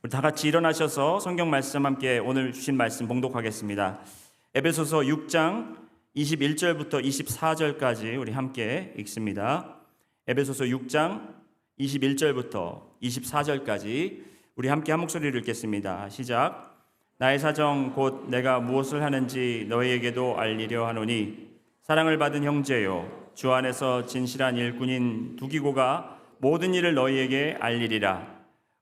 우리 다 같이 일어나셔서 성경 말씀 함께 오늘 주신 말씀 봉독하겠습니다. 에베소서 6장 21절부터 24절까지 우리 함께 읽습니다. 에베소서 6장 21절부터 24절까지 우리 함께 한 목소리를 읽겠습니다. 시작. 나의 사정 곧 내가 무엇을 하는지 너희에게도 알리려 하노니 사랑을 받은 형제요 주 안에서 진실한 일꾼인 두기고가 모든 일을 너희에게 알리리라.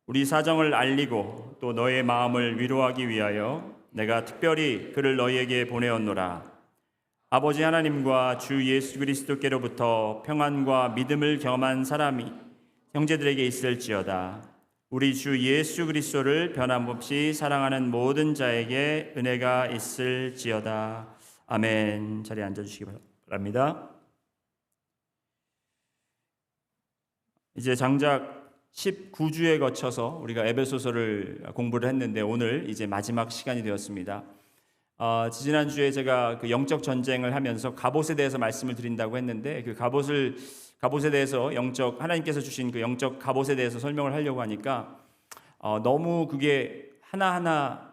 우리 사정을 알리고 또 너의 마음을 위로하기 위하여 내가 특별히 그를 너희에게 보내었노라. 아버지 하나님과 주 예수 그리스도께로부터 평안과 믿음을 겸한 사람이 형제들에게 있을지어다. 우리 주 예수 그리스도를 변함없이 사랑하는 모든 자에게 은혜가 있을지어다. 아멘. 자리에 앉아주시기 바랍니다. 이제 장작 19주에 거쳐서 우리가 에베소서를 공부를 했는데 오늘 이제 마지막 시간이 되었습니다. 지난주에 제가 그 영적 전쟁을 하면서 갑옷에 대해서 말씀을 드린다고 했는데 그 갑옷에 대해서 하나님께서 주신 그 영적 갑옷에 대해서 설명을 하려고 하니까 너무 그게 하나하나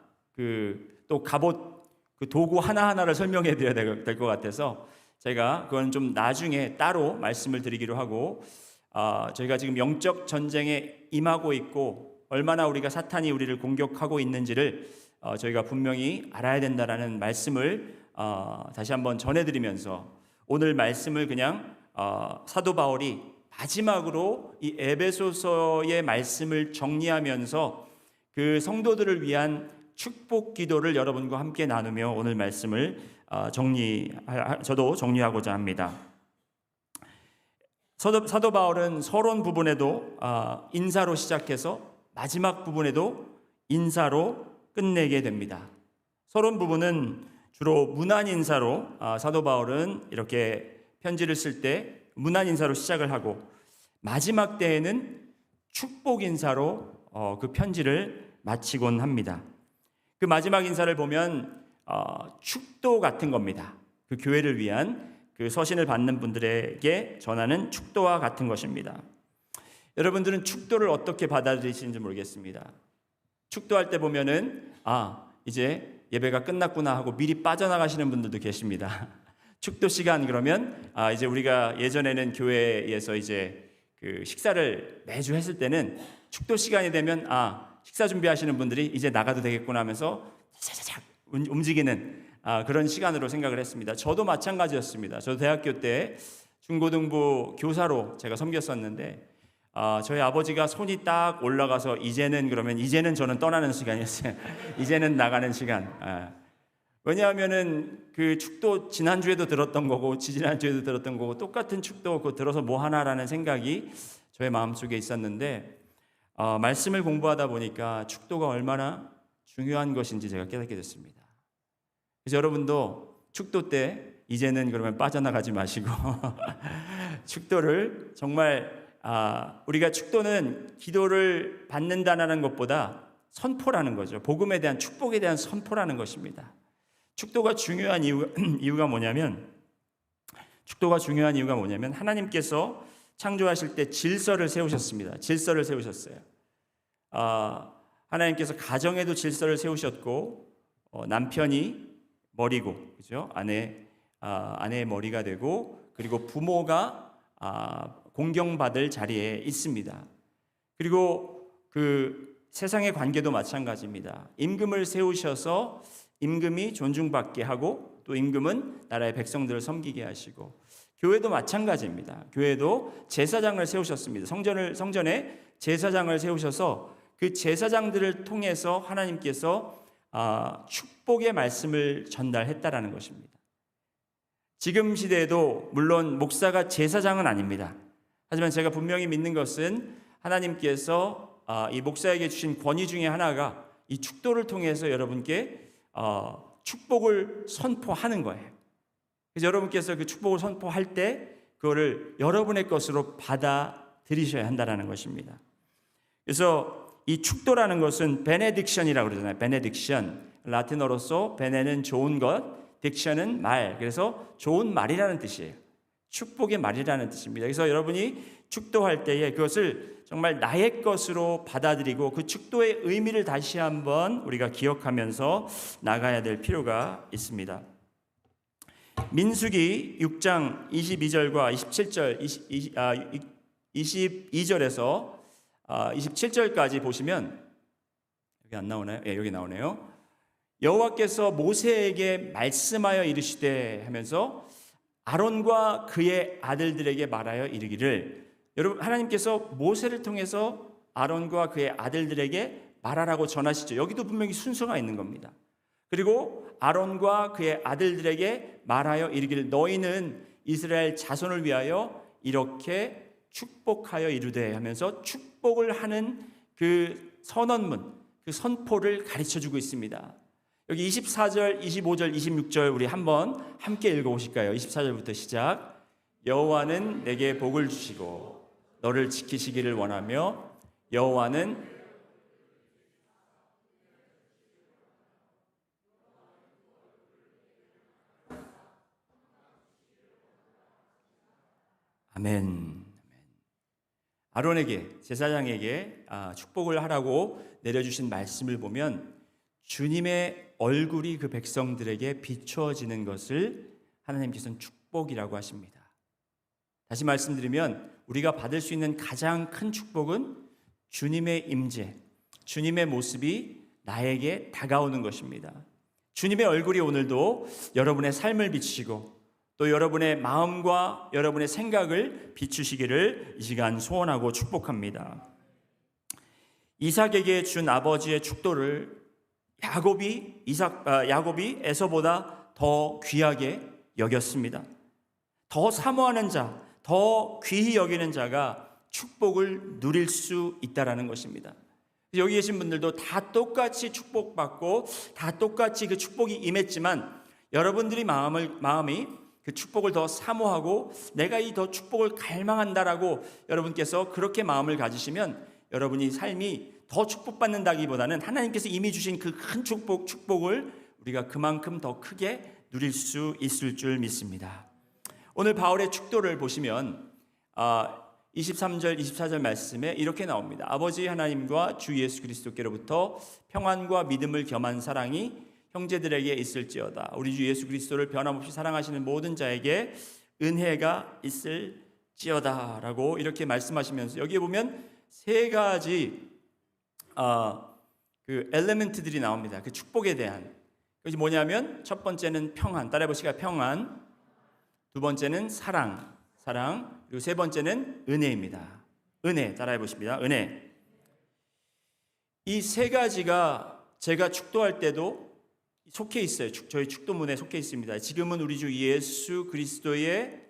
또 갑옷 그 도구 하나하나를 설명해 드려야 될 것 같아서 제가 그건 좀 나중에 따로 말씀을 드리기로 하고 저희가 지금 영적 전쟁에 임하고 있고 얼마나 우리가 사탄이 우리를 공격하고 있는지를 저희가 분명히 알아야 된다라는 말씀을 다시 한번 전해드리면서 오늘 말씀을 그냥 사도 바울이 마지막으로 이 에베소서의 말씀을 정리하면서 그 성도들을 위한 축복 기도를 여러분과 함께 나누며 오늘 말씀을 저도 정리하고자 합니다. 사도 바울은 서론 부분에도 인사로 시작해서 마지막 부분에도 인사로 끝내게 됩니다. 서론 부분은 주로 문안 인사로 사도 바울은 이렇게 편지를 쓸 때 문안 인사로 시작을 하고 마지막 때에는 축복 인사로 그 편지를 마치곤 합니다. 그 마지막 인사를 보면 축도 같은 겁니다. 그 교회를 위한 그 서신을 받는 분들에게 전하는 축도와 같은 것입니다. 여러분들은 축도를 어떻게 받아들이시는지 모르겠습니다. 축도할 때 보면은 이제 예배가 끝났구나 하고 미리 빠져나가시는 분들도 계십니다. 축도 시간 그러면 이제 우리가 예전에는 교회에서 이제 그 식사를 매주 했을 때는 축도 시간이 되면 식사 준비하시는 분들이 이제 나가도 되겠구나 하면서 차차차차 움직이는 그런 시간으로 생각을 했습니다. 저도 마찬가지였습니다. 저도 대학교 때 중고등부 교사로 제가 섬겼었는데 저희 아버지가 손이 딱 올라가서 이제는 저는 떠나는 시간이었어요. 이제는 나가는 시간. 왜냐하면은 그 축도 지난주에도 들었던 거고 지지난주에도 들었던 거고 똑같은 축도 그거 들어서 뭐 하나라는 생각이 저의 마음속에 있었는데 말씀을 공부하다 보니까 축도가 얼마나 중요한 것인지 제가 깨닫게 됐습니다. 그래서 여러분도 축도 때 이제는 그러면 빠져나가지 마시고 축도를 정말 우리가 축도는 기도를 받는다는 것보다 선포라는 거죠. 복음에 대한 축복에 대한 선포라는 것입니다. 축도가 중요한 이유가 뭐냐면 하나님께서 창조하실 때 질서를 세우셨습니다. 질서를 세우셨어요. 하나님께서 가정에도 질서를 세우셨고 남편이 머리고, 그죠? 아내의 머리가 되고, 그리고 부모가 공경받을 자리에 있습니다. 그리고 그 세상의 관계도 마찬가지입니다. 임금을 세우셔서 임금이 존중받게 하고 또 임금은 나라의 백성들을 섬기게 하시고 교회도 마찬가지입니다. 교회도 제사장을 세우셨습니다. 성전에 제사장을 세우셔서 그 제사장들을 통해서 하나님께서 축복의 말씀을 전달했다라는 것입니다. 지금 시대에도 물론 목사가 제사장은 아닙니다. 하지만 제가 분명히 믿는 것은 하나님께서 이 목사에게 주신 권위 중에 하나가 이 축도를 통해서 여러분께 축복을 선포하는 거예요. 그래서 여러분께서 그 축복을 선포할 때 그거를 여러분의 것으로 받아들이셔야 한다는 것입니다. 그래서 이 축도라는 것은 베네딕션이라고 그러잖아요. 베네딕션. 라틴어로서 베네는 좋은 것, 딕션은 말. 그래서 좋은 말이라는 뜻이에요. 축복의 말이라는 뜻입니다. 그래서 여러분이 축도할 때에 그것을 정말 나의 것으로 받아들이고 그 축도의 의미를 다시 한번 우리가 기억하면서 나가야 될 필요가 있습니다. 민수기 6장 22절과 27절, 22절에서 27절까지 보시면 여기 안 나오나요? 예, 여기 나오네요. 여호와께서 모세에게 말씀하여 이르시되 하면서 아론과 그의 아들들에게 말하여 이르기를, 여러분 하나님께서 모세를 통해서 아론과 그의 아들들에게 말하라고 전하시죠. 여기도 분명히 순서가 있는 겁니다. 그리고 아론과 그의 아들들에게 말하여 이르기를 너희는 이스라엘 자손을 위하여 이렇게 축복하여 이르되 하면서 축복을 하는 그 선언문, 그 선포를 가르쳐주고 있습니다. 여기 24절, 25절, 26절 우리 한번 함께 읽어보실까요? 24절부터 시작. 여호와는 내게 복을 주시고 너를 지키시기를 원하며 여호와는 아멘. 아론에게, 제사장에게 축복을 하라고 내려주신 말씀을 보면 주님의 얼굴이 그 백성들에게 비추어지는 것을 하나님께서는 축복이라고 하십니다. 다시 말씀드리면 우리가 받을 수 있는 가장 큰 축복은 주님의 임재, 주님의 모습이 나에게 다가오는 것입니다. 주님의 얼굴이 오늘도 여러분의 삶을 비추시고 또 여러분의 마음과 여러분의 생각을 비추시기를 이 시간 소원하고 축복합니다. 이삭에게 준 아버지의 축도를 야곱이 에서보다 더 귀하게 여겼습니다. 더 사모하는 자, 더 귀히 여기는 자가 축복을 누릴 수 있다라는 것입니다. 여기 계신 분들도 다 똑같이 축복받고 다 똑같이 그 축복이 임했지만 여러분들이 마음이 그 축복을 더 사모하고 내가 이 더 축복을 갈망한다라고 여러분께서 그렇게 마음을 가지시면 여러분이 삶이 더 축복받는다기보다는 하나님께서 이미 주신 그 큰 축복을 우리가 그만큼 더 크게 누릴 수 있을 줄 믿습니다. 오늘 바울의 축도를 보시면 23절, 24절 말씀에 이렇게 나옵니다. 아버지 하나님과 주 예수 그리스도께로부터 평안과 믿음을 겸한 사랑이 형제들에게 있을지어다. 우리 주 예수 그리스도를 변함없이 사랑하시는 모든 자에게 은혜가 있을지어다 라고 이렇게 말씀하시면서 여기에 보면 세 가지 그 엘레멘트들이 나옵니다. 그 축복에 대한. 그것이 뭐냐면 첫 번째는 평안, 따라해보시까 평안. 두 번째는 사랑, 그리고 세 번째는 은혜입니다. 은혜, 따라해보십니다. 은혜. 이 세 가지가 제가 축도할 때도 속해 있어요. 저희 축도문에 속해 있습니다. 지금은 우리 주 예수 그리스도의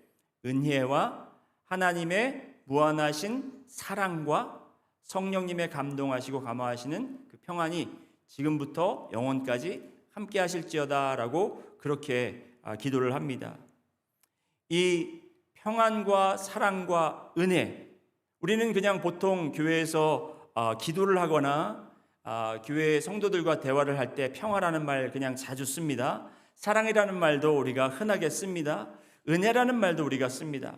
은혜와 하나님의 무한하신 사랑과 성령님의 감동하시고 감화하시는 그 평안이 지금부터 영원까지 함께 하실지어다라고 그렇게 기도를 합니다. 이 평안과 사랑과 은혜, 우리는 그냥 보통 교회에서 기도를 하거나 교회 성도들과 대화를 할 때 평화라는 말 그냥 자주 씁니다. 사랑이라는 말도 우리가 흔하게 씁니다. 은혜라는 말도 우리가 씁니다.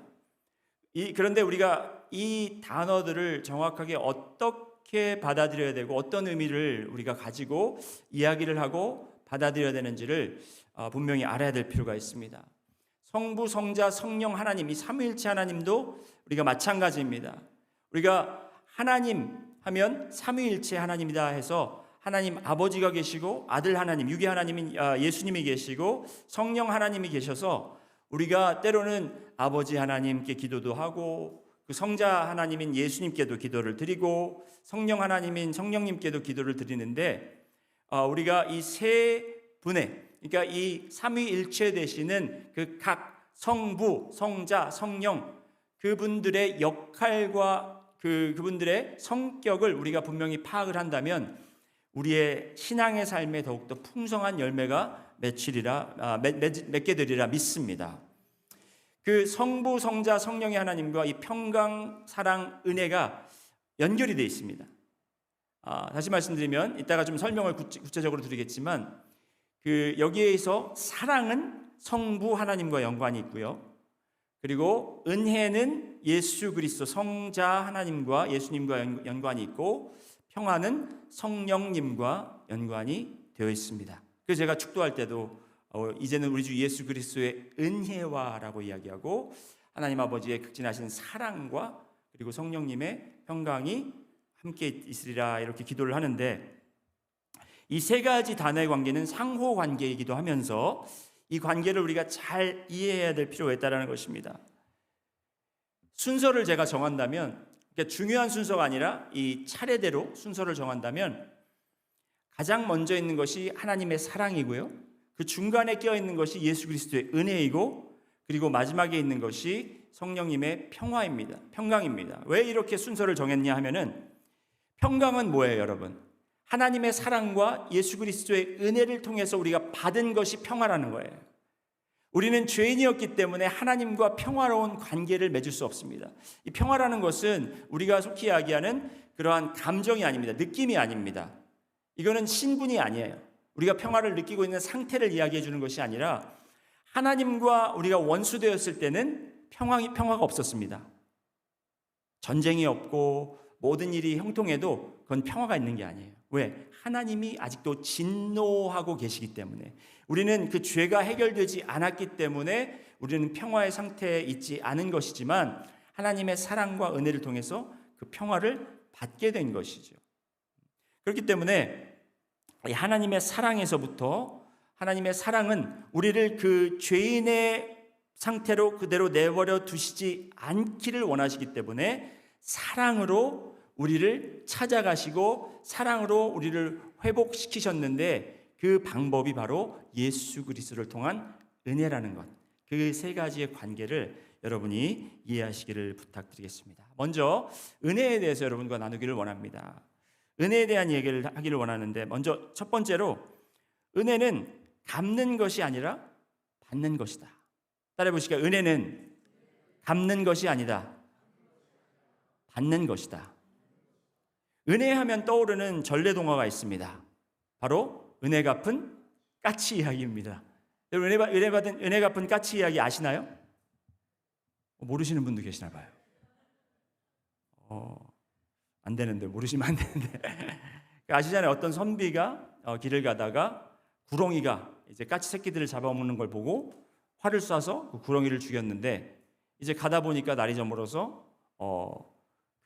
그런데 우리가 이 단어들을 정확하게 어떻게 받아들여야 되고 어떤 의미를 우리가 가지고 이야기를 하고 받아들여야 되는지를 분명히 알아야 될 필요가 있습니다. 성부, 성자, 성령 하나님, 이 삼위일체 하나님도 우리가 마찬가지입니다. 우리가 하나님 하면 삼위일체 하나님이다 해서 하나님 아버지가 계시고 아들 하나님, 유기 하나님인 예수님이 계시고 성령 하나님이 계셔서 우리가 때로는 아버지 하나님께 기도도 하고 그 성자 하나님인 예수님께도 기도를 드리고 성령 하나님인 성령님께도 기도를 드리는데 우리가 이 세 분의, 그러니까 이 삼위일체 되시는 그 각 성부, 성자, 성령 그분들의 역할과 그분들의 성격을 우리가 분명히 파악을 한다면 우리의 신앙의 삶에 더욱더 풍성한 열매가 맺게 되리라 믿습니다. 그 성부, 성자, 성령의 하나님과 이 평강, 사랑, 은혜가 연결이 되어 있습니다. 다시 말씀드리면 이따가 좀 설명을 구체적으로 드리겠지만 여기에서 사랑은 성부 하나님과 연관이 있고요. 그리고 은혜는 예수 그리스도 성자 하나님과 예수님과 연관이 있고 평화는 성령님과 연관이 되어 있습니다. 그래서 제가 축도할 때도 이제는 우리 주 예수 그리스도의 은혜와라고 이야기하고 하나님 아버지의 극진하신 사랑과 그리고 성령님의 평강이 함께 있으리라 이렇게 기도를 하는데, 이 세 가지 단어의 관계는 상호 관계이기도 하면서 이 관계를 우리가 잘 이해해야 될 필요가 있다는 것입니다. 순서를 제가 정한다면, 그러니까 중요한 순서가 아니라 이 차례대로 순서를 정한다면 가장 먼저 있는 것이 하나님의 사랑이고요, 그 중간에 껴 있는 것이 예수 그리스도의 은혜이고, 그리고 마지막에 있는 것이 성령님의 평화입니다. 평강입니다. 왜 이렇게 순서를 정했냐 하면은, 평강은 뭐예요, 여러분? 하나님의 사랑과 예수 그리스도의 은혜를 통해서 우리가 받은 것이 평화라는 거예요. 우리는 죄인이었기 때문에 하나님과 평화로운 관계를 맺을 수 없습니다. 이 평화라는 것은 우리가 속히 이야기하는 그러한 감정이 아닙니다. 느낌이 아닙니다. 이거는 신분이 아니에요. 우리가 평화를 느끼고 있는 상태를 이야기해 주는 것이 아니라, 하나님과 우리가 원수되었을 때는 평화가 없었습니다. 전쟁이 없고 모든 일이 형통해도 그건 평화가 있는 게 아니에요. 왜? 하나님이 아직도 진노하고 계시기 때문에, 우리는 그 죄가 해결되지 않았기 때문에 우리는 평화의 상태에 있지 않은 것이지만, 하나님의 사랑과 은혜를 통해서 그 평화를 받게 된 것이죠. 그렇기 때문에 하나님의 사랑에서부터, 하나님의 사랑은 우리를 그 죄인의 상태로 그대로 내버려 두시지 않기를 원하시기 때문에 사랑으로 우리를 찾아가시고 사랑으로 우리를 회복시키셨는데, 그 방법이 바로 예수 그리스도를 통한 은혜라는 것, 그 세 가지의 관계를 여러분이 이해하시기를 부탁드리겠습니다. 먼저 은혜에 대해서 여러분과 나누기를 원합니다. 은혜에 대한 얘기를 하기를 원하는데, 먼저 첫 번째로, 은혜는 갚는 것이 아니라 받는 것이다. 따라해 보실까요? 은혜는 갚는 것이 아니다, 받는 것이다. 은혜하면 떠오르는 전래동화가 있습니다. 바로 은혜 갚은 까치 이야기입니다. 여러분, 은혜 갚은 까치 이야기 아시나요? 모르시는 분도 계시나 봐요. 안 되는데, 모르시면 안 되는데. 아시잖아요. 어떤 선비가 길을 가다가 구렁이가 이제 까치 새끼들을 잡아먹는 걸 보고 활을 쏴서 그 구렁이를 죽였는데, 이제 가다 보니까 날이 저물어서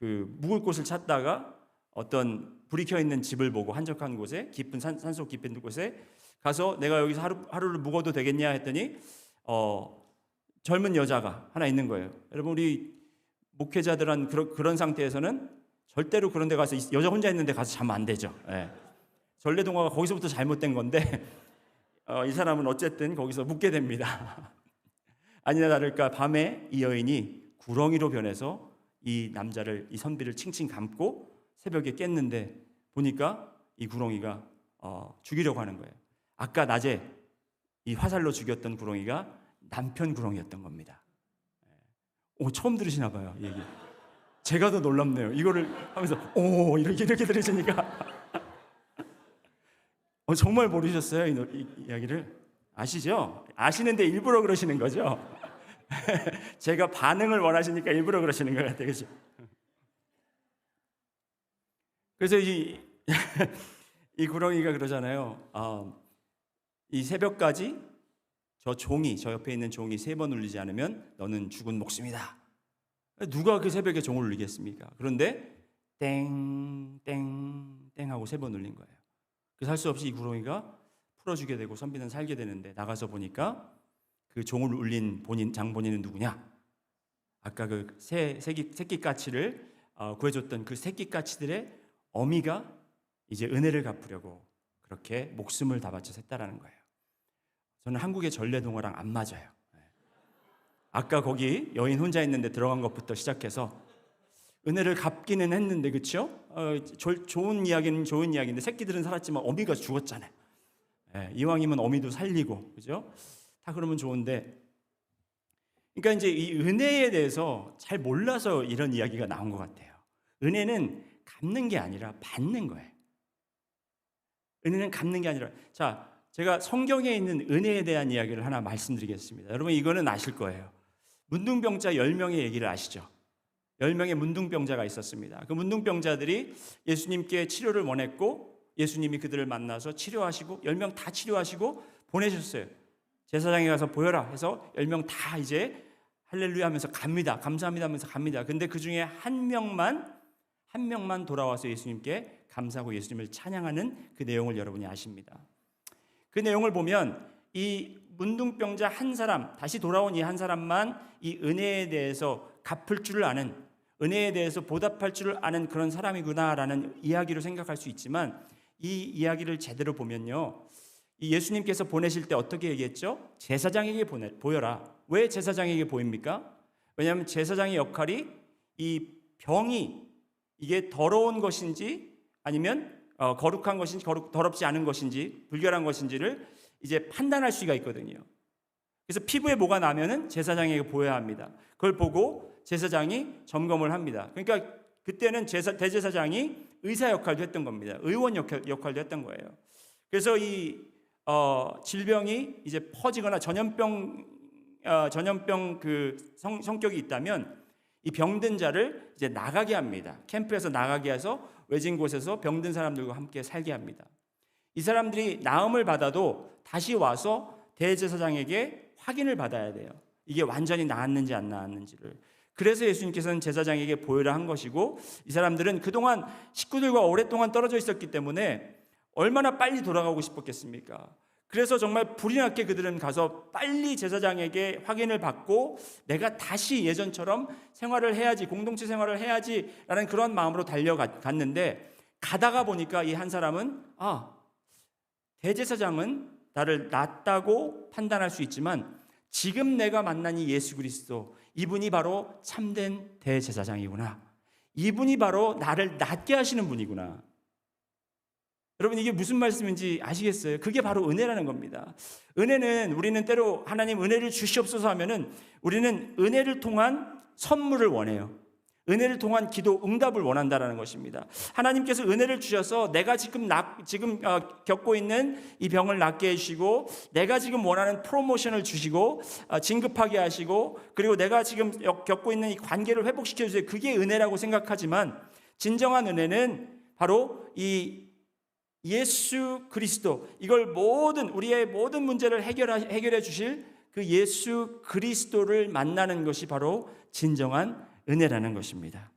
그 묵을 곳을 찾다가 어떤 불이 켜 있는 집을 보고 한적한 곳에, 깊은 산속 깊은 곳에 가서 내가 여기서 하루를 묵어도 되겠냐 했더니 젊은 여자가 하나 있는 거예요. 여러분, 우리 목회자들은 그런 상태에서는 절대로 그런 데 가서, 여자 혼자 있는 데 가서 자면 안 되죠. 예. 전래동화가 거기서부터 잘못된 건데 이 사람은 어쨌든 거기서 묵게 됩니다. 아니나 다를까 밤에 이 여인이 구렁이로 변해서 이 남자를, 이 선비를 칭칭 감고 새벽에 깼는데, 보니까 이 구렁이가 죽이려고 하는 거예요. 아까 낮에 이 화살로 죽였던 구렁이가 남편 구렁이였던 겁니다. 처음 들으시나 봐요, 이 얘기. 제가 더 놀랍네요. 이거를 하면서 이렇게 들으시니까 정말 모르셨어요, 이 이야기를? 아시죠? 아시는데 일부러 그러시는 거죠? 제가 반응을 원하시니까 일부러 그러시는 것 같아요, 그렇죠? 그래서 이 구렁이가 그러잖아요. 이 새벽까지 저 옆에 있는 종이 3번 울리지 않으면 너는 죽은 목숨이다. 누가 그 새벽에 종을 울리겠습니까? 그런데 땡땡땡 하고 3번 울린 거예요. 그래서 할 수 없이 이 구렁이가 풀어주게 되고 선비는 살게 되는데, 나가서 보니까 그 종을 울린 장본인은 누구냐? 아까 그 새끼 까치를 구해줬던 그 새끼 까치들의 어미가 이제 은혜를 갚으려고 그렇게 목숨을 다 바쳐서 했다라는 거예요. 저는 한국의 전래동화랑 안 맞아요. 아까 거기 여인 혼자 있는데 들어간 것부터 시작해서 은혜를 갚기는 했는데, 그렇죠? 좋은 이야기는 좋은 이야기인데 새끼들은 살았지만 어미가 죽었잖아요. 이왕이면 어미도 살리고, 그죠? 다 그러면 좋은데, 그러니까 이제 이 은혜에 대해서 잘 몰라서 이런 이야기가 나온 것 같아요. 은혜는 갚는 게 아니라 받는 거예요. 은혜는 갚는 게 아니라, 제가 성경에 있는 은혜에 대한 이야기를 하나 말씀드리겠습니다. 여러분, 이거는 아실 거예요. 문둥병자 10명의 얘기를 아시죠? 10명의 문둥병자가 있었습니다. 그 문둥병자들이 예수님께 치료를 원했고 예수님이 그들을 만나서 치료하시고 10명 다 치료하시고 보내셨어요. 제사장에 가서 보여라 해서 10명 다 이제 할렐루야 하면서 갑니다. 감사합니다 하면서 갑니다. 근데 그 중에 한 명만 돌아와서 예수님께 감사하고 예수님을 찬양하는 그 내용을 여러분이 아십니다. 그 내용을 보면 이 문둥병자 한 사람, 다시 돌아온 이 한 사람만 이 은혜에 대해서 갚을 줄을 아는, 은혜에 대해서 보답할 줄을 아는 그런 사람이구나라는 이야기로 생각할 수 있지만 이 이야기를 제대로 보면요, 이 예수님께서 보내실 때 어떻게 얘기했죠? 제사장에게 보여라. 왜 제사장에게 보입니까? 왜냐하면 제사장의 역할이 이 병이 이게 더러운 것인지 아니면 거룩한 것인지 더럽지 않은 것인지 불결한 것인지를 이제 판단할 수가 있거든요. 그래서 피부에 뭐가 나면은 제사장에게 보여야 합니다. 그걸 보고 제사장이 점검을 합니다. 그러니까 그때는 대제사장이 의사 역할도 했던 겁니다. 의원 역할도 했던 거예요. 그래서 이 질병이 이제 퍼지거나 전염병 그 성격이 있다면 이 병든 자를 이제 나가게 합니다. 캠프에서 나가게 해서 외진 곳에서 병든 사람들과 함께 살게 합니다. 이 사람들이 나음을 받아도 다시 와서 대제사장에게 확인을 받아야 돼요. 이게 완전히 나았는지 안 나았는지를. 그래서 예수님께서는 제사장에게 보여라 한 것이고, 이 사람들은 그동안 식구들과 오랫동안 떨어져 있었기 때문에 얼마나 빨리 돌아가고 싶었겠습니까? 그래서 정말 불이 났게 그들은 가서 빨리 제사장에게 확인을 받고 내가 다시 예전처럼 생활을 해야지, 공동체 생활을 해야지라는 그런 마음으로 달려갔는데, 가다가 보니까 이 한 사람은 대제사장은 나를 낫다고 판단할 수 있지만 지금 내가 만난 이 예수 그리스도, 이분이 바로 참된 대제사장이구나. 이분이 바로 나를 낫게 하시는 분이구나. 여러분, 이게 무슨 말씀인지 아시겠어요? 그게 바로 은혜라는 겁니다. 은혜는, 우리는 때로 하나님 은혜를 주시옵소서 하면은 우리는 은혜를 통한 선물을 원해요. 은혜를 통한 기도 응답을 원한다라는 것입니다. 하나님께서 은혜를 주셔서 내가 지금 겪고 있는 이 병을 낫게 해주시고, 내가 지금 원하는 프로모션을 주시고 진급하게 하시고, 그리고 내가 지금 겪고 있는 이 관계를 회복시켜 주세요. 그게 은혜라고 생각하지만 진정한 은혜는 바로 이 예수 그리스도, 이걸 우리의 모든 문제를 해결해 주실 그 예수 그리스도를 만나는 것이 바로 진정한 은혜라는 것입니다.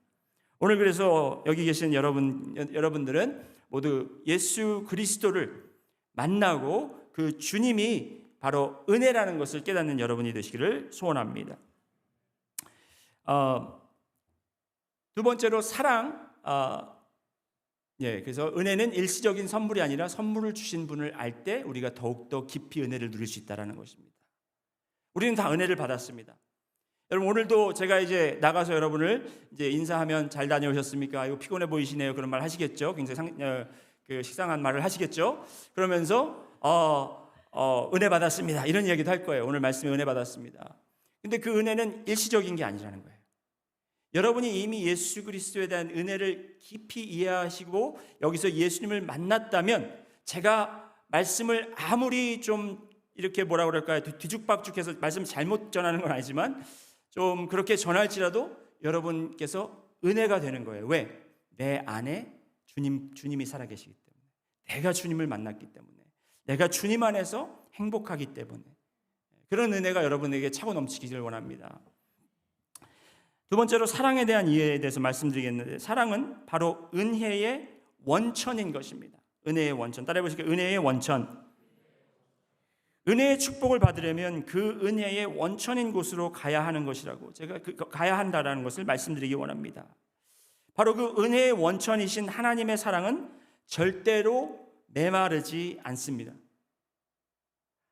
오늘 그래서 여기 계신 여러분들은 모두 예수 그리스도를 만나고 그 주님이 바로 은혜라는 것을 깨닫는 여러분이 되시기를 소원합니다. 두 번째로 사랑. 그래서 은혜는 일시적인 선물이 아니라 선물을 주신 분을 알 때 우리가 더욱더 깊이 은혜를 누릴 수 있다는 것입니다. 우리는 다 은혜를 받았습니다. 여러분, 오늘도 제가 이제 나가서 여러분을 이제 인사하면 잘 다녀오셨습니까? 이거 피곤해 보이시네요. 그런 말 하시겠죠? 굉장히 식상한 말을 하시겠죠? 그러면서 은혜 받았습니다, 이런 이야기도 할 거예요. 오늘 말씀에 은혜 받았습니다. 근데 그 은혜는 일시적인 게 아니라는 거예요. 여러분이 이미 예수 그리스도에 대한 은혜를 깊이 이해하시고 여기서 예수님을 만났다면, 제가 말씀을 아무리 좀 이렇게 뭐라 그럴까요? 뒤죽박죽해서 말씀을 잘못 전하는 건 아니지만 좀 그렇게 전할지라도 여러분께서 은혜가 되는 거예요. 왜? 내 안에 주님이 살아계시기 때문에, 내가 주님을 만났기 때문에, 내가 주님 안에서 행복하기 때문에, 그런 은혜가 여러분에게 차고 넘치기를 원합니다. 두 번째로 사랑에 대한 이해에 대해서 말씀드리겠는데, 사랑은 바로 은혜의 원천인 것입니다. 은혜의 원천. 따라해 보실게요. 은혜의 원천. 은혜의 축복을 받으려면 그 은혜의 원천인 곳으로 가야 하는 것이라고, 제가 가야 한다라는 것을 말씀드리기 원합니다. 바로 그 은혜의 원천이신 하나님의 사랑은 절대로 메마르지 않습니다.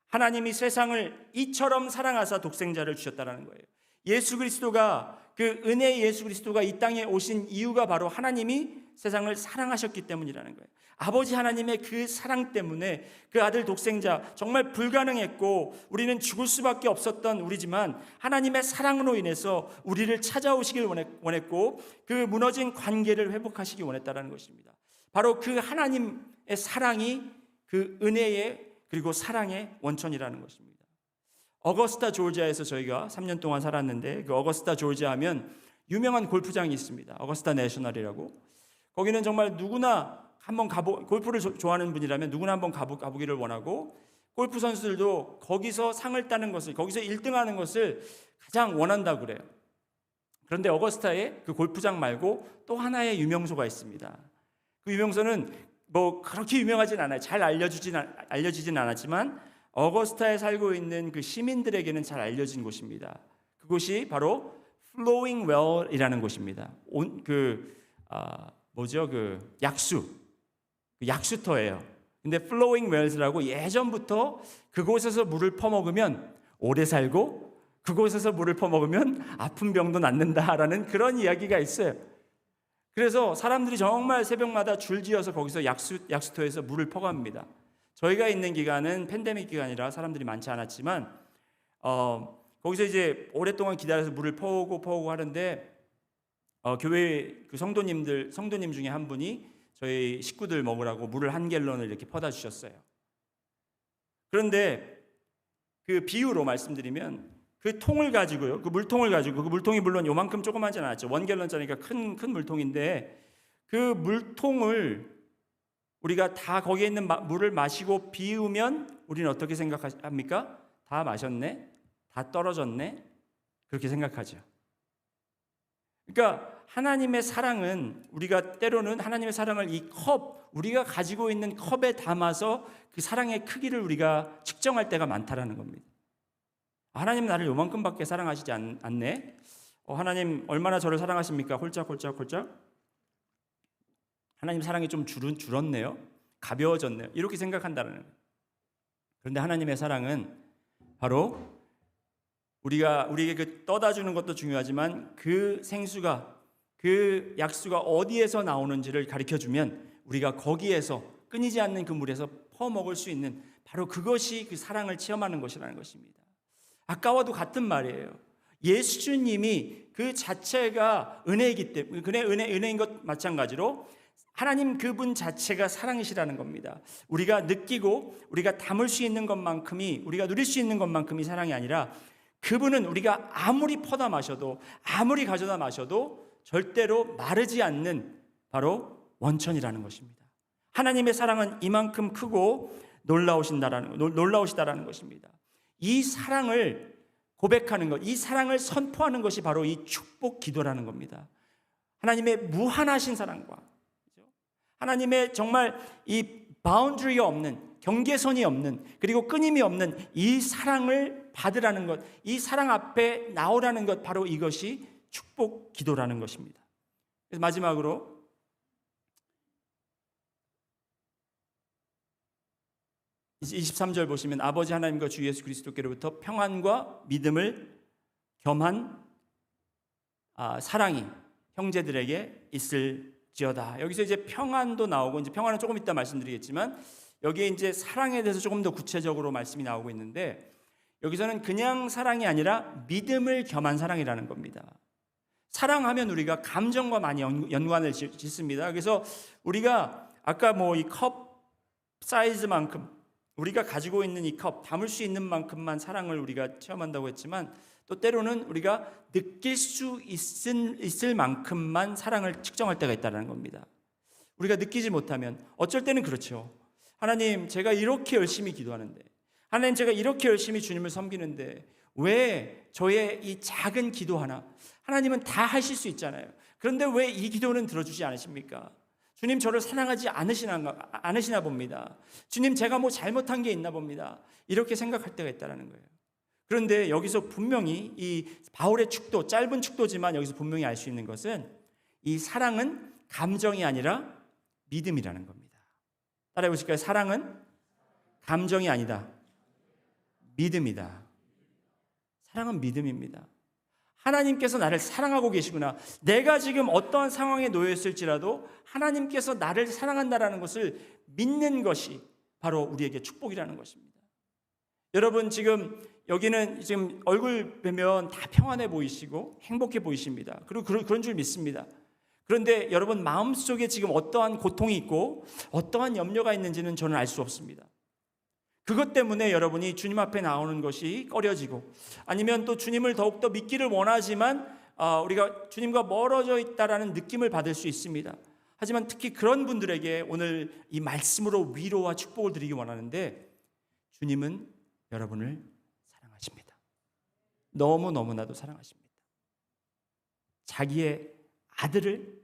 하나님이 세상을 이처럼 사랑하사 독생자를 주셨다는 거예요. 예수 그리스도가, 그 은혜의 예수 그리스도가 이 땅에 오신 이유가 바로 하나님이 세상을 사랑하셨기 때문이라는 거예요. 아버지 하나님의 그 사랑 때문에 그 아들 독생자, 정말 불가능했고 우리는 죽을 수밖에 없었던 우리지만 하나님의 사랑으로 인해서 우리를 찾아오시길 원했고 그 무너진 관계를 회복하시기 원했다는 것입니다. 바로 그 하나님의 사랑이 그 은혜의 그리고 사랑의 원천이라는 것입니다. 어거스타 조지아에서 저희가 3년 동안 살았는데, 그 어거스타 조지아 하면 유명한 골프장이 있습니다. 어거스타 내셔널이라고. 거기는 정말 누구나 한번 골프를 좋아하는 분이라면 누구나 한번 가보기를 원하고, 골프 선수들도 거기서 상을 따는 것을, 거기서 1등하는 것을 가장 원한다고 그래요. 그런데 어거스타에 그 골프장 말고 또 하나의 유명소가 있습니다. 그 유명소는 뭐 그렇게 유명하진 않아요. 잘 알려지진 않았지만 어거스타에 살고 있는 그 시민들에게는 잘 알려진 곳입니다. 그곳이 바로 Flowing Well이라는 곳입니다. 약수터예요. 근데 Flowing Wells라고 예전부터 그곳에서 물을 퍼먹으면 오래 살고 그곳에서 물을 퍼먹으면 아픈 병도 낫는다라는 그런 이야기가 있어요. 그래서 사람들이 정말 새벽마다 줄지어서 거기서 약수터에서 물을 퍼갑니다. 저희가 있는 기간은 팬데믹 기간이라 사람들이 많지 않았지만 거기서 이제 오랫동안 기다려서 물을 퍼오고 하는데 교회 그 성도님 중에 한 분이 저희 식구들 먹으라고 물을 1갤런을 이렇게 퍼다 주셨어요. 그런데 그 비유로 말씀드리면 그 통을 가지고요, 그 물통을 가지고, 그 물통이 물론 요만큼 조그마하지 않았죠. 1갤런짜리니까 큰 물통인데, 그 물통을 우리가 다 거기에 있는 물을 마시고 비우면 우리는 어떻게 생각합니까? 다 마셨네? 다 떨어졌네? 그렇게 생각하죠. 그러니까 하나님의 사랑은, 우리가 때로는 하나님의 사랑을 우리가 가지고 있는 컵에 담아서 그 사랑의 크기를 우리가 측정할 때가 많다라는 겁니다. 하나님 나를 요만큼밖에 사랑하시지 않네? 하나님 얼마나 저를 사랑하십니까? 홀짝홀짝. 하나님 사랑이 좀 줄었네요? 가벼워졌네요? 이렇게 생각한다는 거예요. 그런데 하나님의 사랑은 바로 우리에게 그 떠다 주는 것도 중요하지만 그 생수가, 그 약수가 어디에서 나오는지를 가르쳐주면 우리가 거기에서 끊이지 않는 그 물에서 퍼먹을 수 있는, 바로 그것이 그 사랑을 체험하는 것이라는 것입니다. 아까와도 같은 말이에요. 예수님이 그 자체가 은혜이기 때문에, 은혜인 것 마찬가지로 하나님 그분 자체가 사랑이시라는 겁니다. 우리가 느끼고 우리가 담을 수 있는 것만큼이, 우리가 누릴 수 있는 것만큼이 사랑이 아니라, 그분은 우리가 아무리 퍼다 마셔도, 아무리 가져다 마셔도 절대로 마르지 않는 바로 원천이라는 것입니다. 하나님의 사랑은 이만큼 크고 놀라우시다라는 것입니다. 이 사랑을 고백하는 것, 이 사랑을 선포하는 것이 바로 이 축복 기도라는 겁니다. 하나님의 무한하신 사랑과 하나님의 정말 이 바운드리 없는, 경계선이 없는, 그리고 끊임이 없는 이 사랑을 받으라는 것, 이 사랑 앞에 나오라는 것, 바로 이것이 축복 기도라는 것입니다. 그래서 마지막으로 23절 보시면, 아버지 하나님과 주 예수 그리스도께로부터 평안과 믿음을 겸한 사랑이 형제들에게 있을지어다. 여기서 이제 평안도 나오고, 이제 평안은 조금 이따 말씀드리겠지만, 여기에 이제 사랑에 대해서 조금 더 구체적으로 말씀이 나오고 있는데, 여기서는 그냥 사랑이 아니라 믿음을 겸한 사랑이라는 겁니다. 사랑하면 우리가 감정과 많이 연관을 짓습니다. 그래서 우리가 아까 이 컵 사이즈만큼, 우리가 가지고 있는 이 컵, 담을 수 있는 만큼만 사랑을 우리가 체험한다고 했지만, 또 때로는 우리가 느낄 수 있을 만큼만 사랑을 측정할 때가 있다는 겁니다. 우리가 느끼지 못하면, 어쩔 때는 그렇죠. 하나님, 제가 이렇게 열심히 기도하는데, 하나님, 제가 이렇게 열심히 주님을 섬기는데 왜 저의 이 작은 기도 하나, 하나님은 다 하실 수 있잖아요. 그런데 왜 이 기도는 들어주지 않으십니까? 주님, 저를 사랑하지 않으시나 봅니다. 주님, 제가 잘못한 게 있나 봅니다. 이렇게 생각할 때가 있다는 거예요. 그런데 여기서 분명히 이 바울의 축도, 짧은 축도지만 여기서 분명히 알 수 있는 것은, 이 사랑은 감정이 아니라 믿음이라는 겁니다. 따라해 보실까요? 사랑은 감정이 아니다, 믿음이다. 사랑은 믿음입니다. 하나님께서 나를 사랑하고 계시구나. 내가 지금 어떠한 상황에 놓여 있을지라도 하나님께서 나를 사랑한다라는 것을 믿는 것이 바로 우리에게 축복이라는 것입니다. 여러분, 지금 여기는 지금 얼굴 뵈면 다 평안해 보이시고 행복해 보이십니다. 그리고 그런 줄 믿습니다. 그런데 여러분 마음속에 지금 어떠한 고통이 있고 어떠한 염려가 있는지는 저는 알 수 없습니다. 그것 때문에 여러분이 주님 앞에 나오는 것이 꺼려지고, 아니면 또 주님을 더욱더 믿기를 원하지만 우리가 주님과 멀어져 있다라는 느낌을 받을 수 있습니다. 하지만 특히 그런 분들에게 오늘 이 말씀으로 위로와 축복을 드리기 원하는데, 주님은 여러분을 사랑하십니다. 너무너무나도 사랑하십니다. 자기의 아들을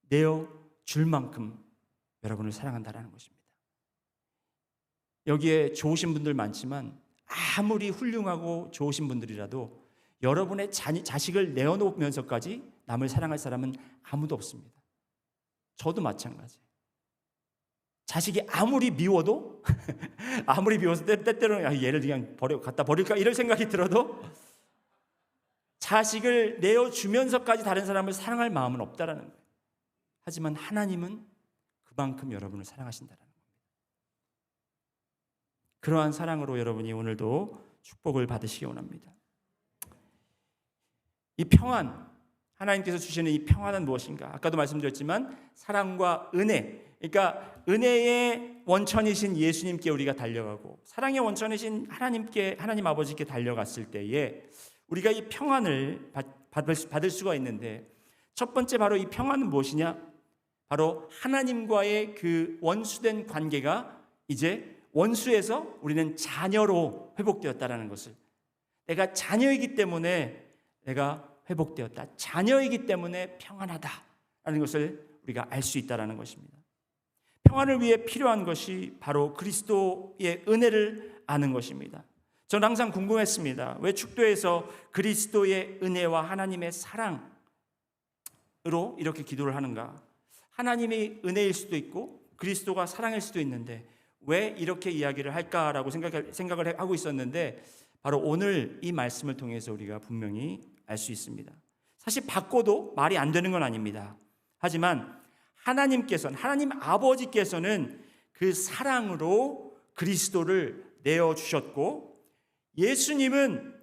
내어줄 만큼 여러분을 사랑한다는 것입니다. 여기에 좋으신 분들 많지만 아무리 훌륭하고 좋으신 분들이라도 여러분의 자식을 내어놓으면서까지 남을 사랑할 사람은 아무도 없습니다. 저도 마찬가지. 자식이 아무리 미워도 아무리 미워서 때때로는 얘를 그냥 갖다 버릴까 이런 생각이 들어도 자식을 내어주면서까지 다른 사람을 사랑할 마음은 없다라는 거예요. 하지만 하나님은 그만큼 여러분을 사랑하신다라는 겁니다. 그러한 사랑으로 여러분이 오늘도 축복을 받으시기 원합니다. 이 평안, 하나님께서 주시는 이 평안은 무엇인가? 아까도 말씀드렸지만 사랑과 은혜, 그러니까 은혜의 원천이신 예수님께 우리가 달려가고 사랑의 원천이신 하나님 아버지께 달려갔을 때에 우리가 이 평안을 받을 수가 있는데, 첫 번째 바로 이 평안은 무엇이냐? 바로 하나님과의 그 원수된 관계가 이제 원수에서 우리는 자녀로 회복되었다라는 것을, 내가 자녀이기 때문에 내가 회복되었다, 자녀이기 때문에 평안하다라는 것을 우리가 알 수 있다라는 것입니다. 평안을 위해 필요한 것이 바로 그리스도의 은혜를 아는 것입니다. 저는 항상 궁금했습니다. 왜 축도에서 그리스도의 은혜와 하나님의 사랑으로 이렇게 기도를 하는가? 하나님이 은혜일 수도 있고 그리스도가 사랑일 수도 있는데 왜 이렇게 이야기를 할까라고 생각을 하고 있었는데, 바로 오늘 이 말씀을 통해서 우리가 분명히 알 수 있습니다. 사실 바꿔도 말이 안 되는 건 아닙니다. 하지만 하나님 아버지께서는 그 사랑으로 그리스도를 내어주셨고, 예수님은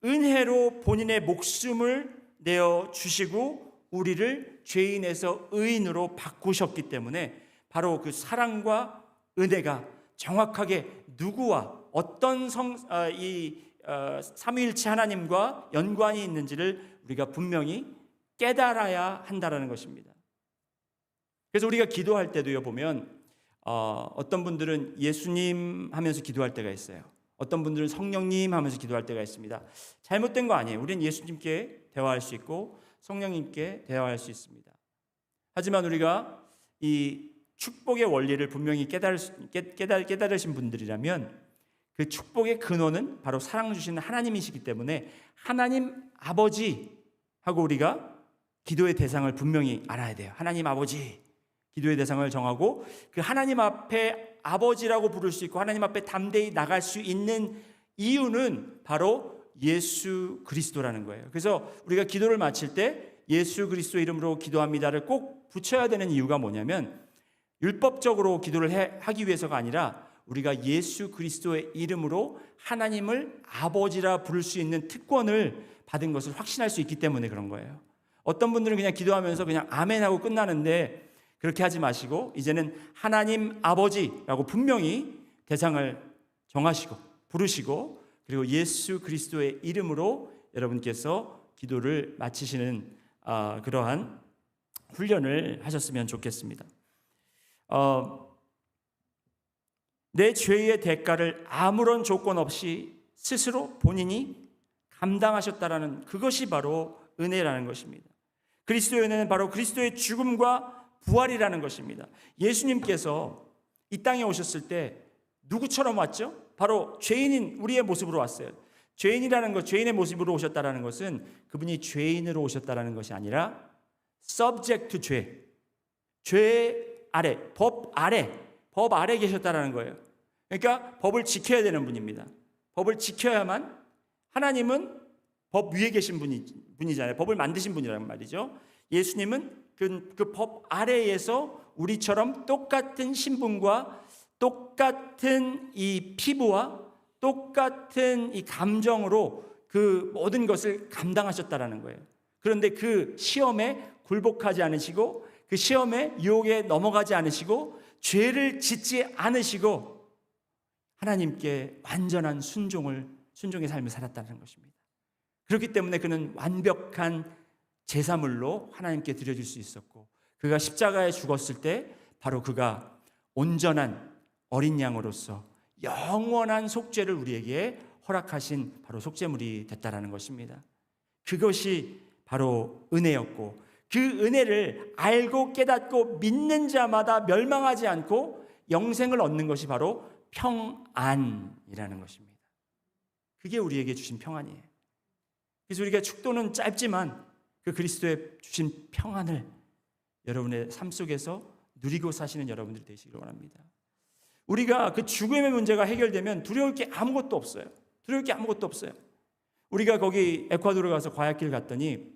은혜로 본인의 목숨을 내어주시고 우리를 죄인에서 의인으로 바꾸셨기 때문에 바로 그 사랑과 은혜가 정확하게 누구와 어떤 삼위일체 하나님과 연관이 있는지를 우리가 분명히 깨달아야 한다는 것입니다. 그래서 우리가 기도할 때도요, 보면 어떤 분들은 예수님 하면서 기도할 때가 있어요. 어떤 분들은 성령님 하면서 기도할 때가 있습니다. 잘못된 거 아니에요. 우리는 예수님께 대화할 수 있고 성령님께 대화할 수 있습니다. 하지만 우리가 이 축복의 원리를 분명히 깨달으신 분들이라면 그 축복의 근원은 바로 사랑 주시는 하나님이시기 때문에 하나님 아버지 하고 우리가 기도의 대상을 분명히 알아야 돼요. 하나님 아버지, 기도의 대상을 정하고 그 하나님 앞에 아버지라고 부를 수 있고 하나님 앞에 담대히 나갈 수 있는 이유는 바로 예수 그리스도라는 거예요. 그래서 우리가 기도를 마칠 때 예수 그리스도 이름으로 기도합니다를 꼭 붙여야 되는 이유가 뭐냐면, 율법적으로 기도를 하기 위해서가 아니라 우리가 예수 그리스도의 이름으로 하나님을 아버지라 부를 수 있는 특권을 받은 것을 확신할 수 있기 때문에 그런 거예요. 어떤 분들은 그냥 기도하면서 그냥 아멘하고 끝나는데, 그렇게 하지 마시고 이제는 하나님 아버지라고 분명히 대상을 정하시고 부르시고, 그리고 예수 그리스도의 이름으로 여러분께서 기도를 마치시는 그러한 훈련을 하셨으면 좋겠습니다. 내 죄의 대가를 아무런 조건 없이 스스로 본인이 감당하셨다라는 그것이 바로 은혜라는 것입니다. 그리스도의 은혜는 바로 그리스도의 죽음과 부활이라는 것입니다. 예수님께서 이 땅에 오셨을 때 누구처럼 왔죠? 바로 죄인인 우리의 모습으로 왔어요. 죄인이라는 것, 죄인의 모습으로 오셨다라는 것은 그분이 죄인으로 오셨다라는 것이 아니라 subject to 죄 아래, 법 아래 계셨다라는 거예요. 그러니까 법을 지켜야 되는 분입니다. 법을 지켜야만, 하나님은 법 위에 계신 분이잖아요. 법을 만드신 분이란 말이죠. 예수님은 그 법 아래에서 우리처럼 똑같은 신분과 똑같은 이 피부와 똑같은 이 감정으로 그 모든 것을 감당하셨다라는 거예요. 그런데 그 시험에 굴복하지 않으시고 그 시험에 유혹에 넘어가지 않으시고 죄를 짓지 않으시고 하나님께 완전한 순종의 삶을 살았다는 것입니다. 그렇기 때문에 그는 완벽한 제사물로 하나님께 드려질 수 있었고, 그가 십자가에 죽었을 때 바로 그가 온전한 어린 양으로서 영원한 속죄를 우리에게 허락하신 바로 속죄물이 됐다라는 것입니다. 그것이 바로 은혜였고, 그 은혜를 알고 깨닫고 믿는 자마다 멸망하지 않고 영생을 얻는 것이 바로 평안이라는 것입니다. 그게 우리에게 주신 평안이에요. 그래서 우리가 축도는 짧지만 그 그리스도의 주신 평안을 여러분의 삶 속에서 누리고 사시는 여러분들이 되시기를 원합니다. 우리가 그 죽음의 문제가 해결되면 두려울 게 아무것도 없어요. 두려울 게 아무것도 없어요. 우리가 거기 에콰도르 가서 과약길 갔더니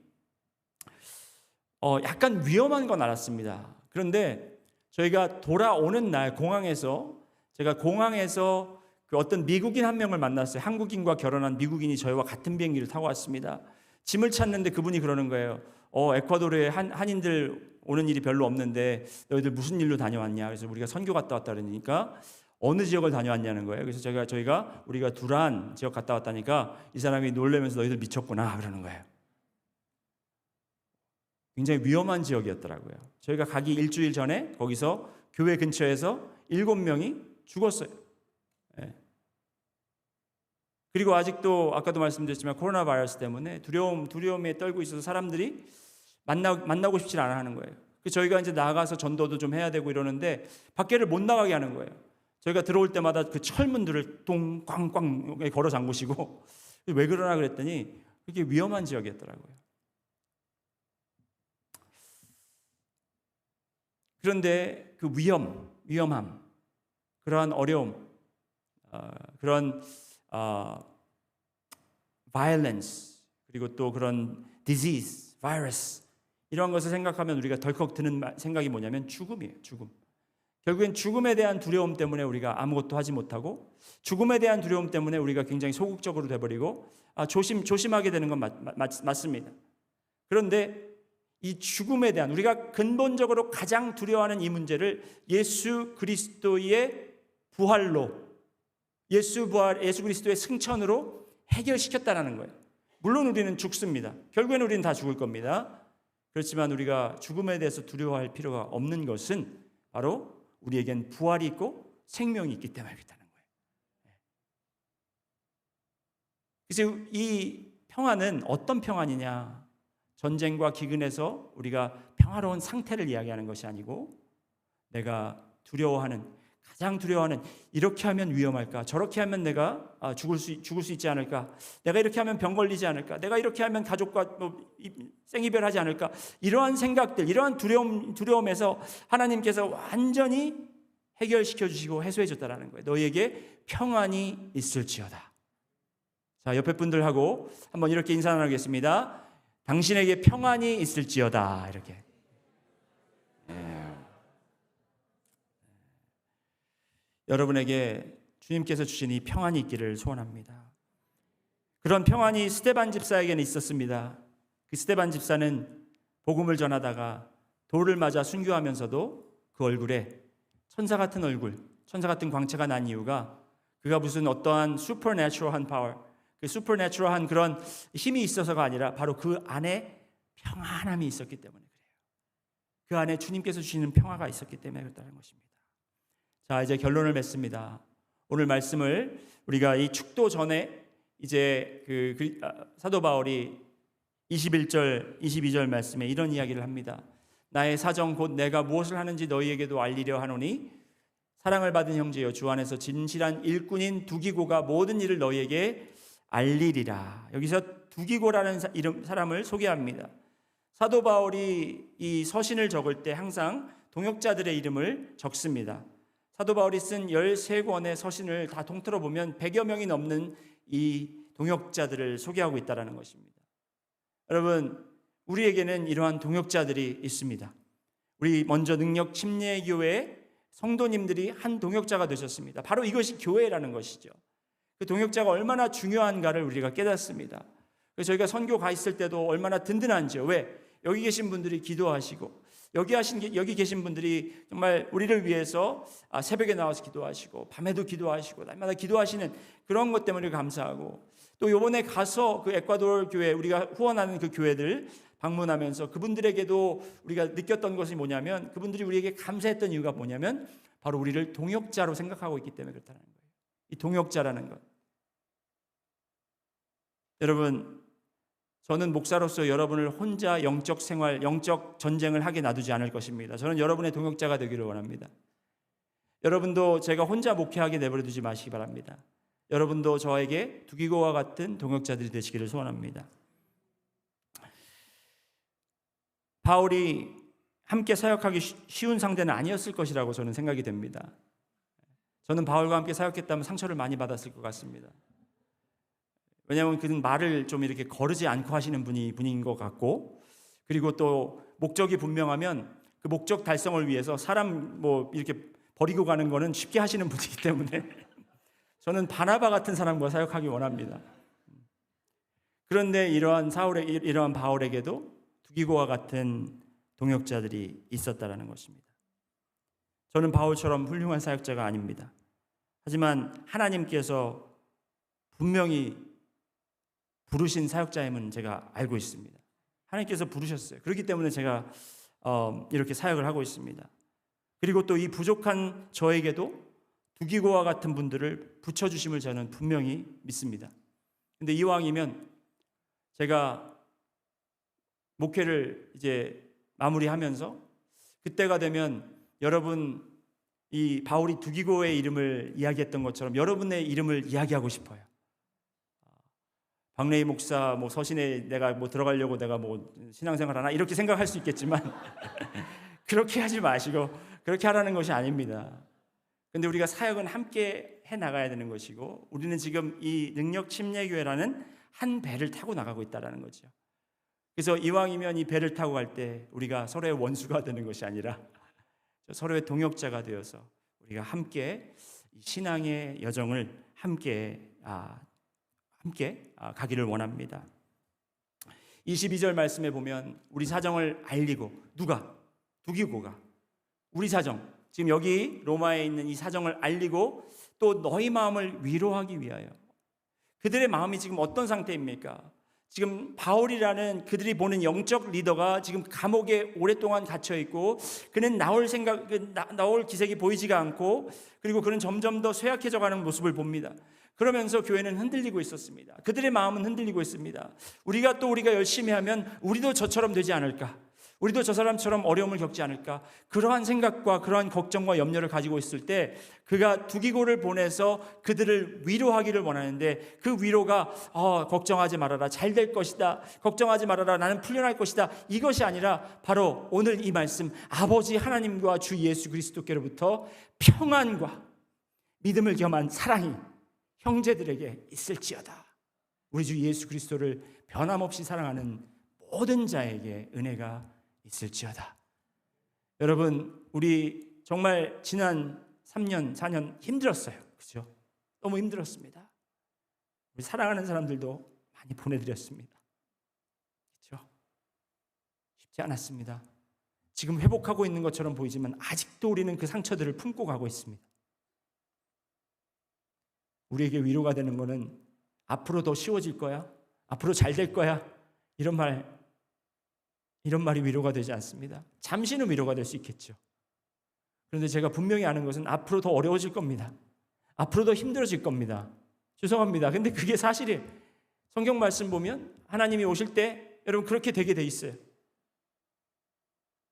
약간 위험한 건 알았습니다. 그런데 저희가 돌아오는 날 제가 공항에서 그 어떤 미국인 한 명을 만났어요. 한국인과 결혼한 미국인이 저희와 같은 비행기를 타고 왔습니다. 짐을 찾는데 그분이 그러는 거예요. 에콰도르에 한인들 오는 일이 별로 없는데 너희들 무슨 일로 다녀왔냐? 그래서 우리가 선교 갔다 왔다 그러니까 어느 지역을 다녀왔냐는 거예요. 그래서 저희가 우리가 두란 지역 갔다 왔다니까 이 사람이 놀라면서 너희들 미쳤구나 그러는 거예요. 굉장히 위험한 지역이었더라고요. 저희가 가기 일주일 전에 거기서 교회 근처에서 7명이 죽었어요. 네. 그리고 아직도 아까도 말씀드렸지만 코로나 바이러스 때문에 두려움에 떨고 있어서 사람들이 만나고 싶지 않아 하는 거예요. 저희가 이제 나가서 전도도 좀 해야 되고 이러는데 밖에를 못 나가게 하는 거예요. 저희가 들어올 때마다 그 철문들을 똥꽝꽝 걸어 잠그시고 왜 그러나 그랬더니 그게 위험한 지역이었더라고요. 그런데 그 위험함, 그러한 어려움, 그런 violence, 그리고 또 그런 disease, virus 이런 것을 생각하면 우리가 덜컥 드는 생각이 뭐냐면 죽음이에요. 죽음. 결국엔 죽음에 대한 두려움 때문에 우리가 아무것도 하지 못하고, 죽음에 대한 두려움 때문에 우리가 굉장히 소극적으로 돼버리고 조심하게 되는 건 맞습니다. 그런데 이 죽음에 대한 우리가 근본적으로 가장 두려워하는 이 문제를 예수 그리스도의 부활로, 예수 그리스도의 승천으로 해결시켰다는 거예요. 물론 우리는 죽습니다. 결국에는 우리는 다 죽을 겁니다. 그렇지만 우리가 죽음에 대해서 두려워할 필요가 없는 것은 바로 우리에겐 부활이 있고 생명이 있기 때문에 그렇다는 거예요. 그래서 이 평안은 어떤 평안이냐? 전쟁과 기근에서 우리가 평화로운 상태를 이야기하는 것이 아니고, 내가 가장 두려워하는 이렇게 하면 위험할까? 저렇게 하면 내가 죽을 수 있지 않을까? 내가 이렇게 하면 병 걸리지 않을까? 내가 이렇게 하면 가족과 생이별하지 않을까? 이러한 생각들, 이러한 두려움에서 하나님께서 완전히 해결시켜 주시고 해소해 줬다라는 거예요. 너희에게 평안이 있을지어다. 자, 옆에 분들하고 한번 이렇게 인사 나누겠습니다. 당신에게 평안이 있을지어다. 이렇게. 여러분에게 주님께서 주신 이 평안이 있기를 소원합니다. 그런 평안이 스데반 집사에게는 있었습니다. 그 스데반 집사는 복음을 전하다가 돌을 맞아 순교하면서도 그 얼굴에 천사 같은 얼굴, 천사 같은 광채가 난 이유가 그가 무슨 어떠한 슈퍼내추럴한 파워, 그 슈퍼내추럴한 그런 힘이 있어서가 아니라 바로 그 안에 평안함이 있었기 때문에 그래요. 그 안에 주님께서 주시는 평화가 있었기 때문에 그렇다는 것입니다. 자, 이제 결론을 맺습니다. 오늘 말씀을 우리가 이 축도 전에 이제 사도 바울이 21절, 22절 말씀에 이런 이야기를 합니다. 나의 사정 곧 내가 무엇을 하는지 너희에게도 알리려 하노니 사랑을 받은 형제여 주 안에서 진실한 일꾼인 두기고가 모든 일을 너희에게 알리리라. 여기서 두기고라는 사람을 소개합니다. 사도 바울이 이 서신을 적을 때 항상 동역자들의 이름을 적습니다. 사도 바울이 쓴 13권의 서신을 다 통틀어 보면 100여 명이 넘는 이 동역자들을 소개하고 있다는 것입니다. 여러분, 우리에게는 이러한 동역자들이 있습니다. 우리 먼저 능력 침례교회 성도님들이 한 동역자가 되셨습니다. 바로 이것이 교회라는 것이죠. 그 동역자가 얼마나 중요한가를 우리가 깨닫습니다. 그래서 저희가 선교 가 있을 때도 얼마나 든든한지요. 왜? 여기 계신 분들이 기도하시고 여기 계신 분들이 정말 우리를 위해서 새벽에 나와서 기도하시고 밤에도 기도하시고 날마다 기도하시는 그런 것 때문에 감사하고, 또 이번에 가서 그 에콰도르 교회, 우리가 후원하는 그 교회들 방문하면서 그분들에게도 우리가 느꼈던 것이 뭐냐면, 그분들이 우리에게 감사했던 이유가 뭐냐면 바로 우리를 동역자로 생각하고 있기 때문에 그렇다는 거예요. 이 동역자라는 것. 여러분, 저는 목사로서 여러분을 혼자 영적 생활, 영적 전쟁을 하게 놔두지 않을 것입니다. 저는 여러분의 동역자가 되기를 원합니다. 여러분도 제가 혼자 목회하게 내버려 두지 마시기 바랍니다. 여러분도 저에게 두기고와 같은 동역자들이 되시기를 소원합니다. 바울이 함께 사역하기 쉬운 상대는 아니었을 것이라고 저는 생각이 됩니다. 저는 바울과 함께 사역했다면 상처를 많이 받았을 것 같습니다. 왜냐하면 그는 말을 좀 이렇게 거르지 않고 하시는 분인 것 같고, 그리고 또 목적이 분명하면 그 목적 달성을 위해서 사람 이렇게 버리고 가는 거는 쉽게 하시는 분이기 때문에 저는 바나바 같은 사람과 사역하기 원합니다. 그런데 이러한 바울에게도 두기고와 같은 동역자들이 있었다라는 것입니다. 저는 바울처럼 훌륭한 사역자가 아닙니다. 하지만 하나님께서 분명히 부르신 사역자임은 제가 알고 있습니다. 하나님께서 부르셨어요. 그렇기 때문에 제가 이렇게 사역을 하고 있습니다. 그리고 또 이 부족한 저에게도 두기고와 같은 분들을 붙여주심을 저는 분명히 믿습니다. 근데 이왕이면 제가 목회를 이제 마무리하면서 그때가 되면 여러분, 이 바울이 두기고의 이름을 이야기했던 것처럼 여러분의 이름을 이야기하고 싶어요. 박래희 목사 서신에 내가 들어가려고 내가 신앙생활 하나 이렇게 생각할 수 있겠지만 그렇게 하지 마시고 그렇게 하라는 것이 아닙니다. 근데 우리가 사역은 함께 해 나가야 되는 것이고, 우리는 지금 이 능력 침례교회라는 한 배를 타고 나가고 있다는 거죠. 그래서 이왕이면 이 배를 타고 갈 때 우리가 서로의 원수가 되는 것이 아니라 서로의 동역자가 되어서 우리가 함께 신앙의 여정을 함께 가기를 원합니다. 22절 말씀에 보면 우리 사정을 알리고, 누가? 두기고가 우리 사정, 지금 여기 로마에 있는 이 사정을 알리고 또 너희 마음을 위로하기 위하여. 그들의 마음이 지금 어떤 상태입니까? 지금 바울이라는 그들이 보는 영적 리더가 지금 감옥에 오랫동안 갇혀 있고, 그는 나올 기색이 보이지가 않고, 그리고 그는 점점 더 쇠약해져 가는 모습을 봅니다. 그러면서 교회는 흔들리고 있었습니다. 그들의 마음은 흔들리고 있습니다. 우리가 열심히 하면 우리도 저처럼 되지 않을까? 우리도 저 사람처럼 어려움을 겪지 않을까? 그러한 생각과 그러한 걱정과 염려를 가지고 있을 때 그가 두기고를 보내서 그들을 위로하기를 원하는데, 그 위로가 걱정하지 말아라, 잘 될 것이다, 걱정하지 말아라, 나는 풀려날 것이다, 이것이 아니라 바로 오늘 이 말씀, 아버지 하나님과 주 예수 그리스도께로부터 평안과 믿음을 겸한 사랑이 형제들에게 있을지어다. 우리 주 예수 그리스도를 변함없이 사랑하는 모든 자에게 은혜가 있을지어다. 여러분, 우리 정말 지난 3년, 4년 힘들었어요. 그렇죠? 너무 힘들었습니다. 우리 사랑하는 사람들도 많이 보내드렸습니다. 그렇죠? 쉽지 않았습니다. 지금 회복하고 있는 것처럼 보이지만 아직도 우리는 그 상처들을 품고 가고 있습니다. 우리에게 위로가 되는 것은 앞으로 더 쉬워질 거야, 앞으로 잘 될 거야, 이런 말이 위로가 되지 않습니다. 잠시는 위로가 될 수 있겠죠. 그런데 제가 분명히 아는 것은 앞으로 더 어려워질 겁니다. 앞으로 더 힘들어질 겁니다. 죄송합니다. 근데 그게 사실이에요. 성경 말씀 보면 하나님이 오실 때 여러분 그렇게 되게 돼 있어요.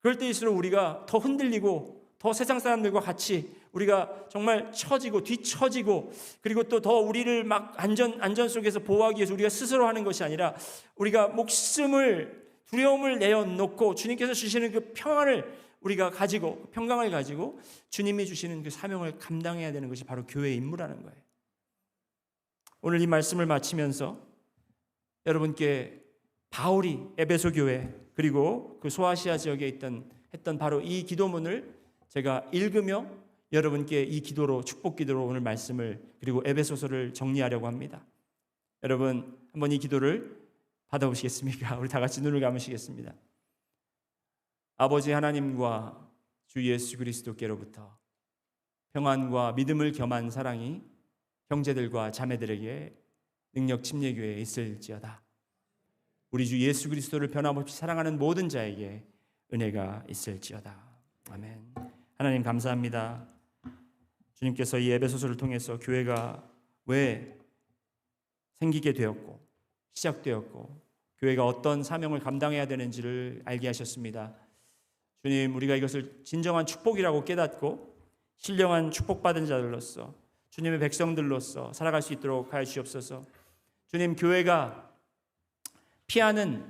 그럴 때일수록 우리가 더 흔들리고 더 세상 사람들과 같이 우리가 정말 처지고 뒤처지고, 그리고 또 더 우리를 막 안전 속에서 보호하기 위해서 우리가 스스로 하는 것이 아니라 우리가 두려움을 내어놓고 주님께서 주시는 그 평안을 우리가 가지고, 평강을 가지고 주님이 주시는 그 사명을 감당해야 되는 것이 바로 교회의 임무라는 거예요. 오늘 이 말씀을 마치면서 여러분께 바울이 에베소 교회 그리고 그 소아시아 지역에 했던 바로 이 기도문을 제가 읽으며 여러분께 이 기도로, 축복 기도로 오늘 말씀을 그리고 에베소서를 정리하려고 합니다. 여러분 한번 이 기도를 받아보시겠습니까? 우리 다 같이 눈을 감으시겠습니다. 아버지 하나님과 주 예수 그리스도께로부터 평안과 믿음을 겸한 사랑이 형제들과 자매들에게 능력 침례교회에 있을지어다. 우리 주 예수 그리스도를 변함없이 사랑하는 모든 자에게 은혜가 있을지어다. 아멘. 하나님 감사합니다. 주님께서 이 에베소서를 통해서 교회가 왜 생기게 되었고 시작되었고 교회가 어떤 사명을 감당해야 되는지를 알게 하셨습니다. 주님, 우리가 이것을 진정한 축복이라고 깨닫고 신령한 축복받은 자들로서 주님의 백성들로서 살아갈 수 있도록 하여 주옵소서. 주님, 교회가 피하는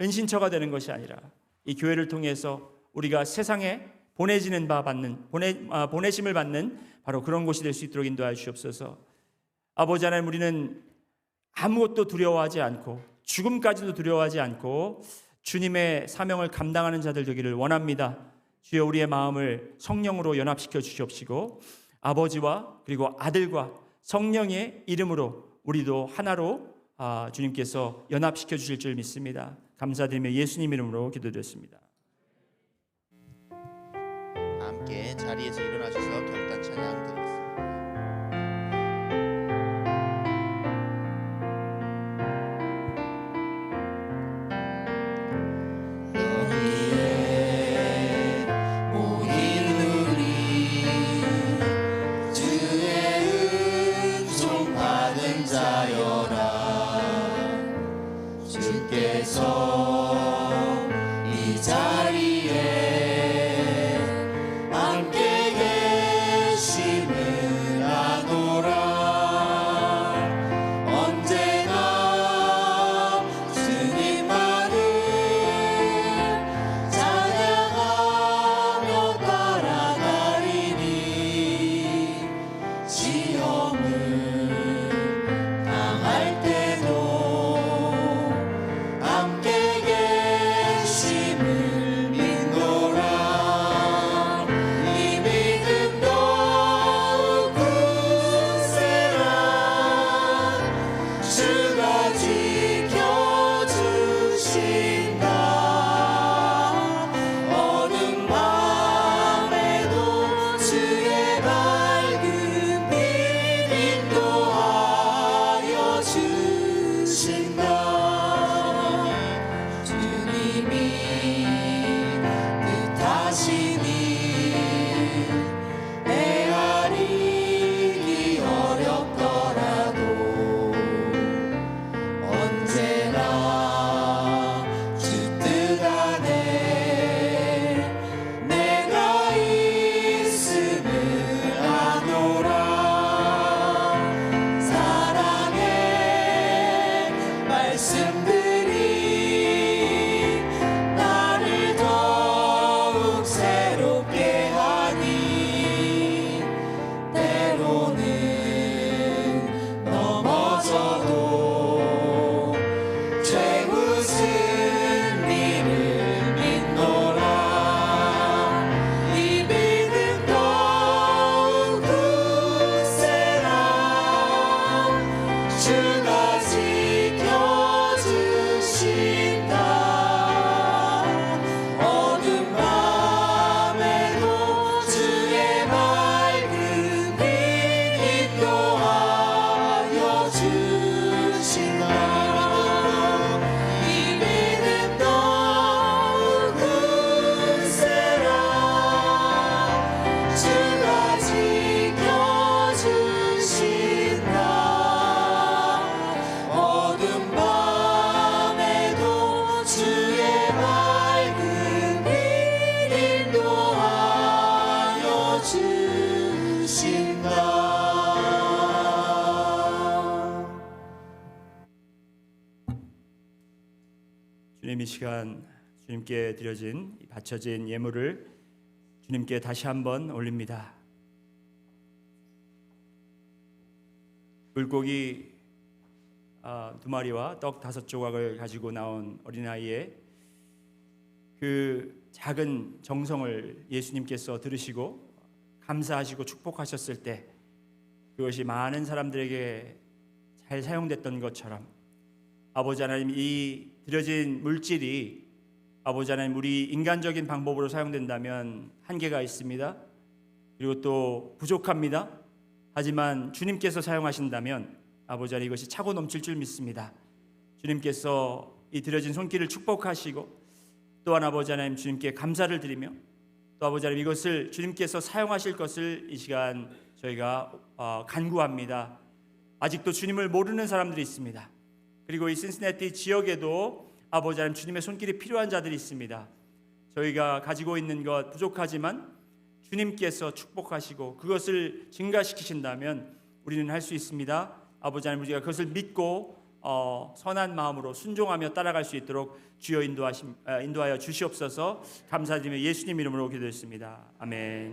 은신처가 되는 것이 아니라 이 교회를 통해서 우리가 세상에 보내심을 받는 바로 그런 곳이 될 수 있도록 인도하여 주옵소서. 아버지 하나님, 우리는 아무것도 두려워하지 않고 죽음까지도 두려워하지 않고 주님의 사명을 감당하는 자들 되기를 원합니다. 주여, 우리의 마음을 성령으로 연합시켜 주시옵시고 아버지와 그리고 아들과 성령의 이름으로 우리도 하나로 주님께서 연합시켜 주실 줄 믿습니다. 감사드리며 예수님 이름으로 기도드렸습니다. 함께 자리에서 일어나셔서 결단 찬양 드리겠습니다. 이 자리에 함께 계심을 아노라. 언제나 주님만을 찬양하며 따라가리니 시험을 당할 때도 함께 계심을 믿노라. 이 믿음 더욱 굳세라. 주가 지켜주신다. 어두운 밤에도 주의 밝은 빛 인도하여 주신다. 주님이 뜻하시니 헤아리기 어렵더라도 언제나 주 뜻 안에 내가 있음을 아노라. 사랑의 말씀들이 나를 더욱 새롭게 하니 때로는 넘어져도 최후 승리를 믿노라. 이 믿음 더욱 굳세라. 주가 지켜주신다. 어두운 밤에도 주의 밝은 빛 인도하여 주신다. 이 믿음 더욱 굳세라. 주가 지켜주신다. 어두운 밤에도 주의 밝은 빛 인도하여 주신다. 주님, 이 시간 주님께 드려진 바쳐진 예물을 주님께 다시 한번 올립니다. 물고기 2마리와 떡 5조각을 가지고 나온 어린아이의 그 작은 정성을 예수님께서 들으시고 감사하시고 축복하셨을 때 그것이 많은 사람들에게 잘 사용됐던 것처럼 아버지 하나님, 이 드려진 물질이 아버지 하나님, 우리 인간적인 방법으로 사용된다면 한계가 있습니다. 그리고 또 부족합니다. 하지만 주님께서 사용하신다면 아버지 하나님, 이것이 차고 넘칠 줄 믿습니다. 주님께서 이 드려진 손길을 축복하시고, 또한 아버지 하나님, 주님께 감사를 드리며, 또 아버지 하나님, 이것을 주님께서 사용하실 것을 이 시간 저희가 간구합니다. 아직도 주님을 모르는 사람들이 있습니다. 그리고 이 신시내티 지역에도 아버지 하나님, 주님의 손길이 필요한 자들이 있습니다. 저희가 가지고 있는 것 부족하지만 주님께서 축복하시고 그것을 증가시키신다면 우리는 할 수 있습니다. 아버지 하나님, 우리가 그것을 믿고 선한 마음으로 순종하며 따라갈 수 있도록 주여 인도하여 주시옵소서. 감사드리며 예수님 이름으로 기도했습니다. 아멘.